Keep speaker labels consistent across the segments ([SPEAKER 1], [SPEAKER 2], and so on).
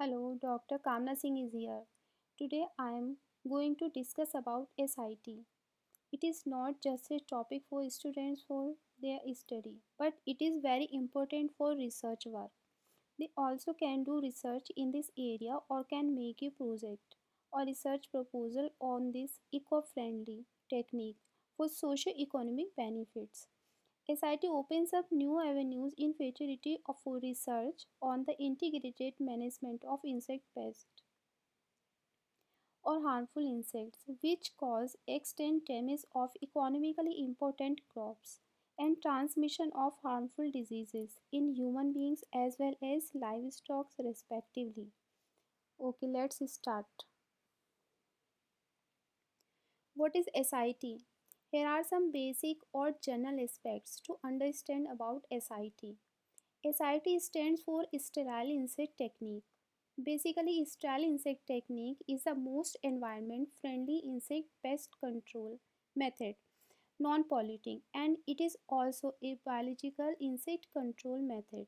[SPEAKER 1] Hello, Dr. Kamna Singh is here. Today I am going to discuss about SIT. It is not just a topic for students for their study, but it is very important for research work. They also can do research in this area or can make a project or research proposal on this eco-friendly technique for socio-economic benefits. SIT opens up new avenues in futurity of research on the integrated management of insect pests or harmful insects which cause extent damage of economically important crops and transmission of harmful diseases in human beings as well as livestock respectively. Okay, let's start. What is SIT? Here are some basic or general aspects to understand about SIT. SIT stands for Sterile Insect Technique. Basically, sterile insect technique is the most environment friendly insect pest control method, non polluting, and it is also a biological insect control method.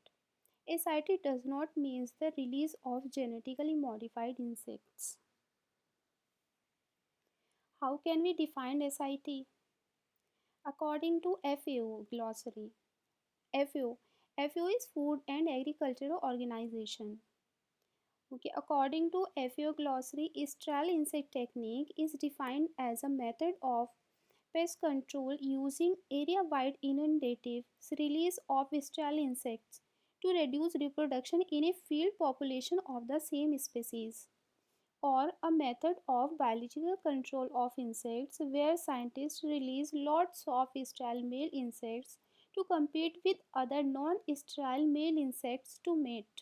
[SPEAKER 1] SIT does not mean the release of genetically modified insects. How can we define SIT? According to FAO glossary, FAO is Food and Agricultural Organization. Okay, according to FAO glossary, sterile insect technique is defined as a method of pest control using area-wide inundative release of sterile insects to reduce reproduction in a field population of the same species, or a method of biological control of insects where scientists release lots of sterile male insects to compete with other non-sterile male insects to mate.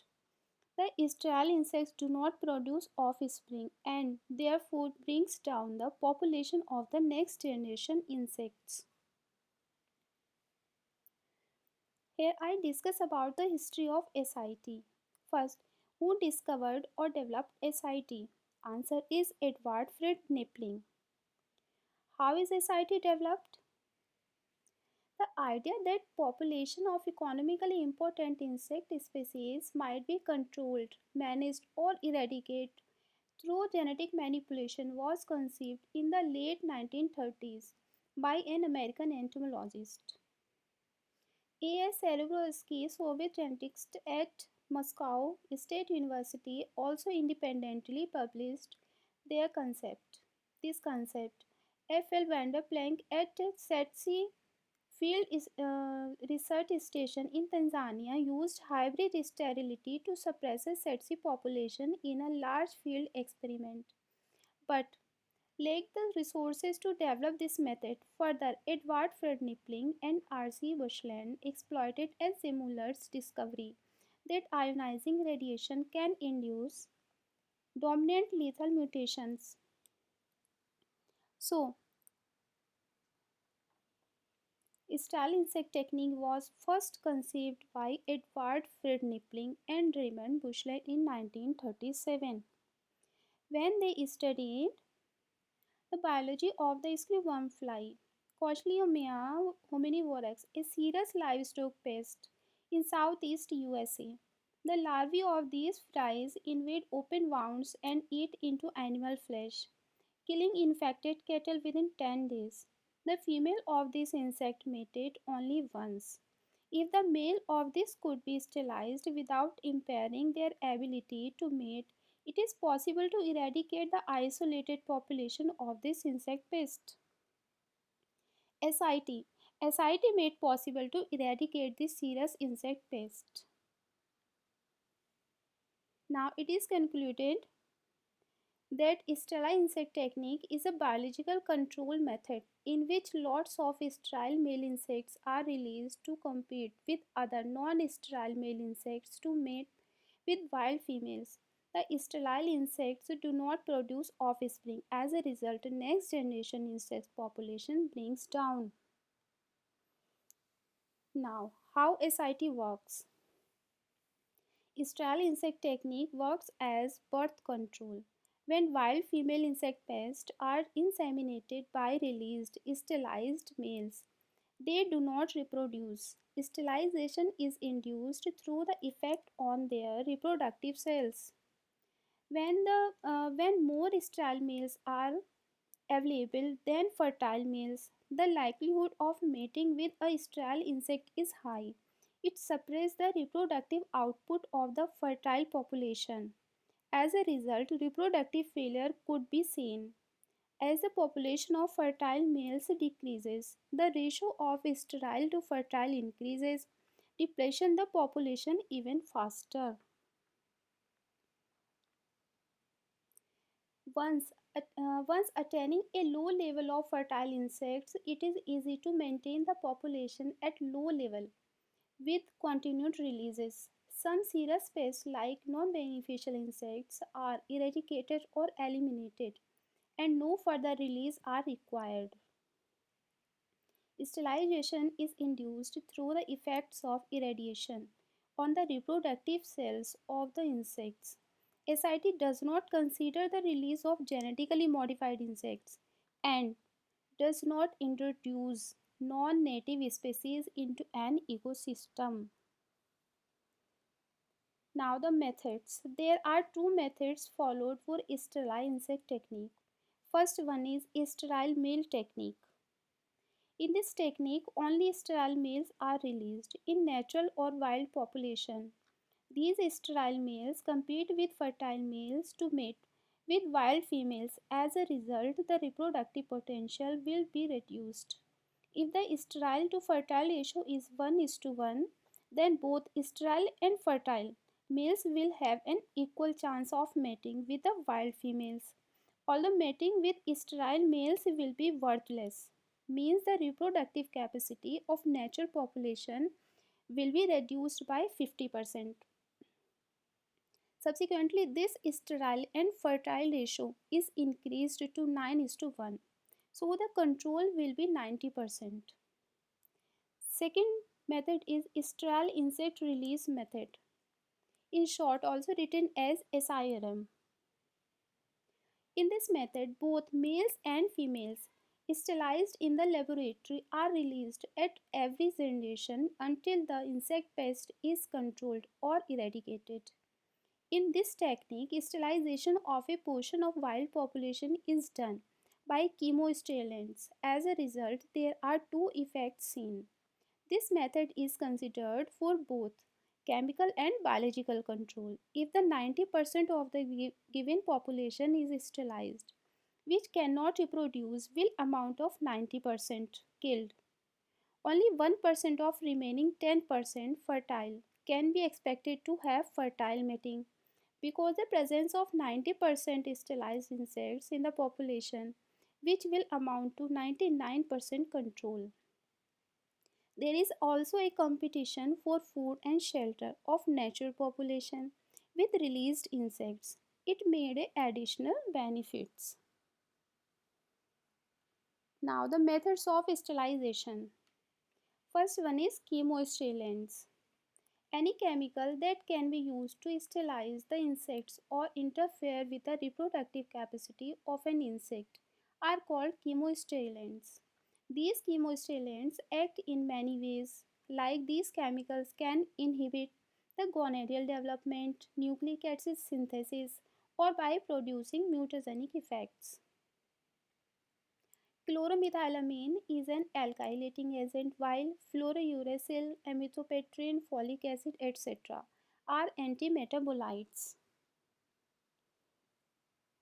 [SPEAKER 1] The sterile insects do not produce offspring and therefore brings down the population of the next generation insects. Here I discuss about the history of SIT. First, who discovered or developed SIT? Answer is Edward Fred Knipling. How is SIT developed? The idea that population of economically important insect species might be controlled, managed or eradicated through genetic manipulation was conceived in the late 1930s by an American entomologist. A.S. Serebrovsky, Soviet scientist at Moscow State University, also independently published their concept. This concept. F. L. Vander Planck at Setsi Field Research Station in Tanzania used hybrid sterility to suppress a tsetse population in a large field experiment, but lacked the resources to develop this method. Further, Edward Fred Knipling and R.C. Bushland exploited a similar discovery that ionizing radiation can induce dominant lethal mutations. So, sterile insect technique was first conceived by Edward Fred Knipling and Raymond Bushland in 1937 when they studied the biology of the screwworm fly, Cochleomia hominivorax, a serious livestock pest in southeast USA. The larvae of these flies invade open wounds and eat into animal flesh, killing infected cattle within 10 days. The female of this insect mated only once. If the male of this could be sterilized without impairing their ability to mate, it is possible to eradicate the isolated population of this insect pest. SIT. SIT made possible to eradicate this serious insect pest. Now it is concluded that sterile insect technique is a biological control method in which lots of sterile male insects are released to compete with other non-sterile male insects to mate with wild females. The sterile insects do not produce offspring. As a result, next generation insect population brings down. Now, how SIT works? Sterile insect technique works as birth control. When wild female insect pests are inseminated by released sterilized males, they do not reproduce. Sterilization is induced through the effect on their reproductive cells. When more sterile males are available than fertile males, the likelihood of mating with a sterile insect is high. It suppresses the reproductive output of the fertile population. As a result, reproductive failure could be seen. As the population of fertile males decreases, the ratio of sterile to fertile increases, depletion the population even faster. Once attaining a low level of fertile insects, it is easy to maintain the population at low level with continued releases. Some serious pests like non-beneficial insects are eradicated or eliminated and no further release are required. Sterilization is induced through the effects of irradiation on the reproductive cells of the insects. SIT does not consider the release of genetically modified insects and does not introduce non native species into an ecosystem. Now, the methods. There are two methods followed for sterile insect technique. First one is sterile male technique. In this technique, only sterile males are released in natural or wild population. These sterile males compete with fertile males to mate with wild females. As a result, the reproductive potential will be reduced. If the sterile to fertile ratio is 1 is to 1, then both sterile and fertile males will have an equal chance of mating with the wild females. Although mating with sterile males will be worthless, means the reproductive capacity of natural population will be reduced by 50%. Subsequently, this sterile and fertile ratio is increased to 9 is to 1. So the control will be 90%. Second method is sterile insect release method, in short also written as SIRM. In this method, both males and females sterilized in the laboratory are released at every generation until the insect pest is controlled or eradicated. In this technique, sterilization of a portion of wild population is done by chemostimulants. As a result, there are two effects seen. This method is considered for both chemical and biological control. If the 90% of the given population is sterilized, which cannot reproduce, will amount of 90% killed. Only 1% of remaining 10% fertile can be expected to have fertile mating because the presence of 90% sterilized insects in the population, which will amount to 99% control. There is also a competition for food and shelter of natural population with released insects. It made additional benefits. Now the methods of sterilization. First one is chemostimulants. Any chemical that can be used to sterilize the insects or interfere with the reproductive capacity of an insect are called chemostimulants. These chemostimulants act in many ways, like these chemicals can inhibit the gonadal development, nucleic acid synthesis, or by producing mutagenic effects. Chloromethylamine is an alkylating agent while fluorouracil, amitriptyline, folic acid, etc. are antimetabolites.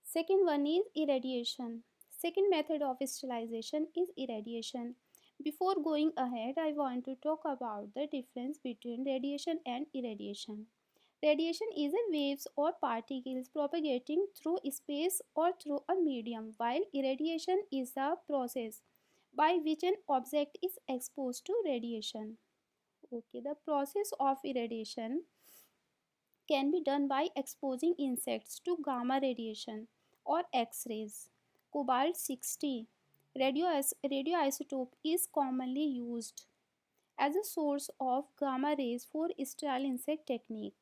[SPEAKER 1] Second one is irradiation. Second method of sterilization is irradiation. Before going ahead, I want to talk about the difference between radiation and irradiation. Radiation is a waves or particles propagating through space or through a medium, while irradiation is the process by which an object is exposed to radiation. Okay, the process of irradiation can be done by exposing insects to gamma radiation or X-rays. Cobalt 60 radioisotope is commonly used as a source of gamma rays for sterile insect technique.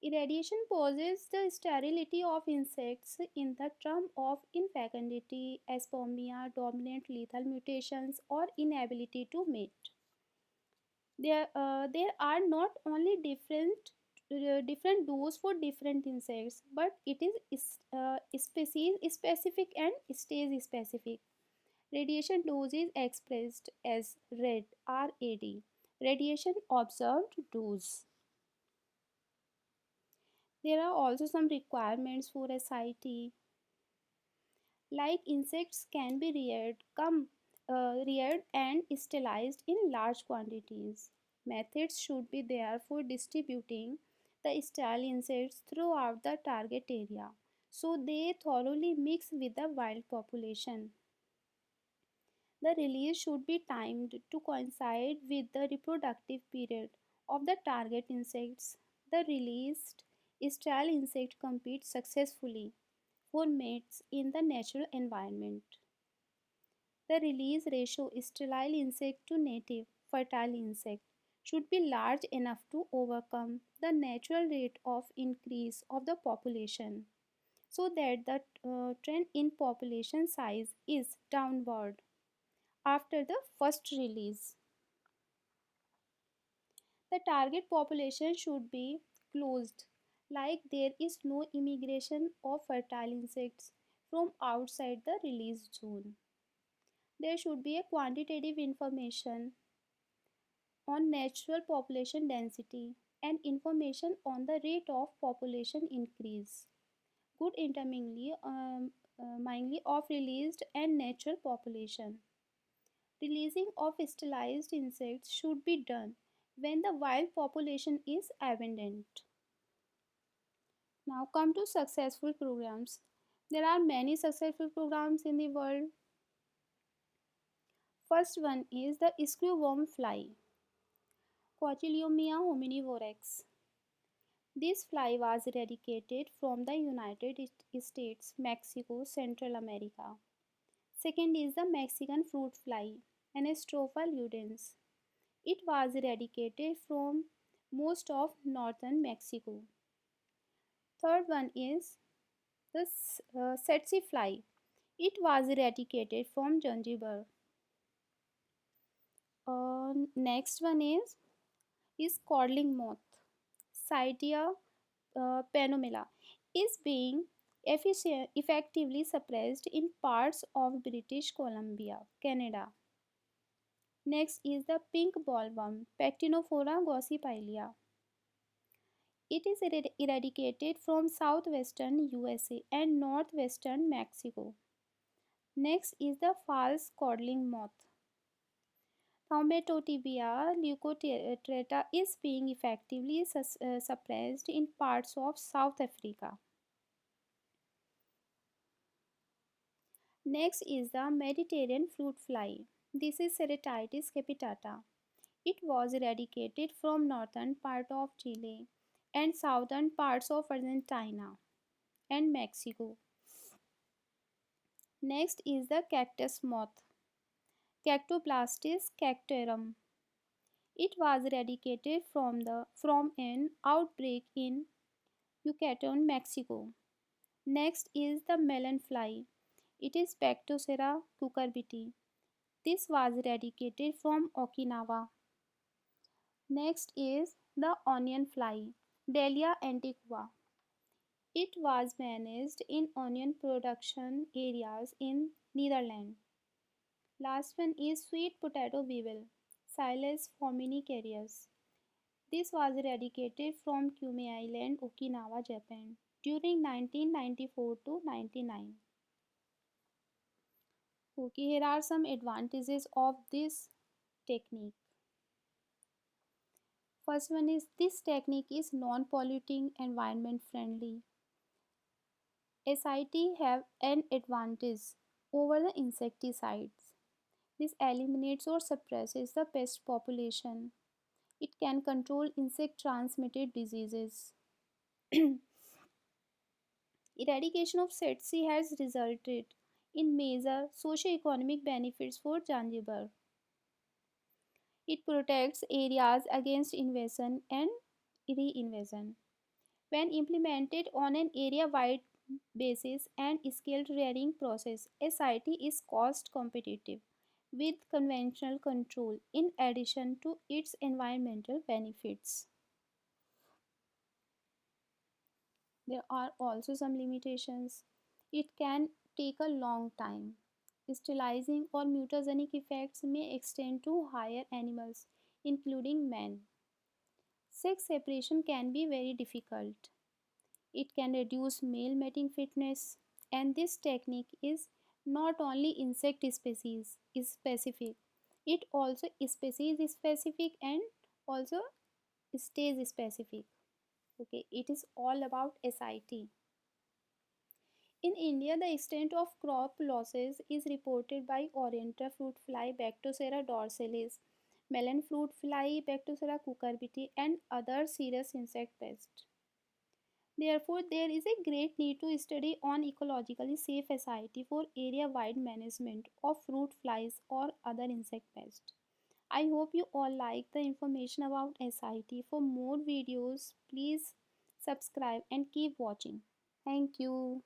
[SPEAKER 1] Irradiation poses the sterility of insects in the term of infecundity, aspermia, dominant lethal mutations, or inability to mate. There are not only different different dose for different insects, but it is species specific and stage specific. Radiation dose is expressed as RAD, radiation observed dose. There are also some requirements for SIT, like insects can be reared and sterilized in large quantities. Methods should be there for distributing the sterile insects throughout the target area so they thoroughly mix with the wild population. The release should be timed to coincide with the reproductive period of the target insects. The released sterile insect competes successfully for mates in the natural environment. The release ratio sterile insect to native fertile insect should be large enough to overcome the natural rate of increase of the population so that the trend in population size is downward after the first release. The target population should be closed, like there is no immigration of fertile insects from outside the release zone. There should be a quantitative information on natural population density and information on the rate of population increase. Good intermingling of released and natural population. Releasing of sterilized insects should be done when the wild population is abundant. Now come to successful programs. There are many successful programs in the world. First one is the screwworm fly, Quachiliomia hominivorax. This fly was eradicated from the United States, Mexico, Central America. Second is the Mexican fruit fly, Anastropha ludens. It was eradicated from most of northern Mexico. Third one is the tsetse fly. It was eradicated from Zanzibar. Next one is codling moth, Cydia panomela, is being effectively suppressed in parts of British Columbia, Canada. Next is the pink bollworm, Pectinophora gossypilia. It is eradicated from southwestern USA and northwestern Mexico. Next is the false codling moth. Thaumatotibia leucotreta is being effectively suppressed in parts of South Africa. Next is the Mediterranean fruit fly. This is Ceratitis capitata. It was eradicated from northern part of Chile and southern parts of Argentina and Mexico. Next is the cactus moth, Cactoblastis cactorum. It was eradicated from an outbreak in Yucatan, Mexico. Next is the melon fly. It is Pectocera cucurbiti. This was eradicated from Okinawa. Next is the onion fly, Delia antiqua. It was managed in onion production areas in Netherlands. Last one is sweet potato weevil, Silas forminicarius. This was eradicated from Kume Island, Okinawa, Japan during 1994 to 99. Okay, here are some advantages of this technique. First one is this technique is non-polluting, environment friendly. SIT have an advantage over the insecticides. This eliminates or suppresses the pest population. It can control insect transmitted diseases. Eradication of tsetse has resulted in major socio-economic benefits for Zanzibar. It protects areas against invasion and reinvasion. When implemented on an area-wide basis and scaled rearing process, SIT is cost competitive with conventional control in addition to its environmental benefits. There are also some limitations. It can take a long time. Sterilizing or mutagenic effects may extend to higher animals, including man. Sex separation can be very difficult. It can reduce male mating fitness, and this technique is not only insect species is specific, it also species specific and also stage specific. Okay, it is all about SIT. In India, the extent of crop losses is reported by Oriental fruit fly Bactocera dorsalis, melon fruit fly Bactocera cucurbitae, and other serious insect pests. Therefore, there is a great need to study on ecologically safe SIT for area-wide management of fruit flies or other insect pests. I hope you all like the information about SIT. For more videos, please subscribe and keep watching. Thank you.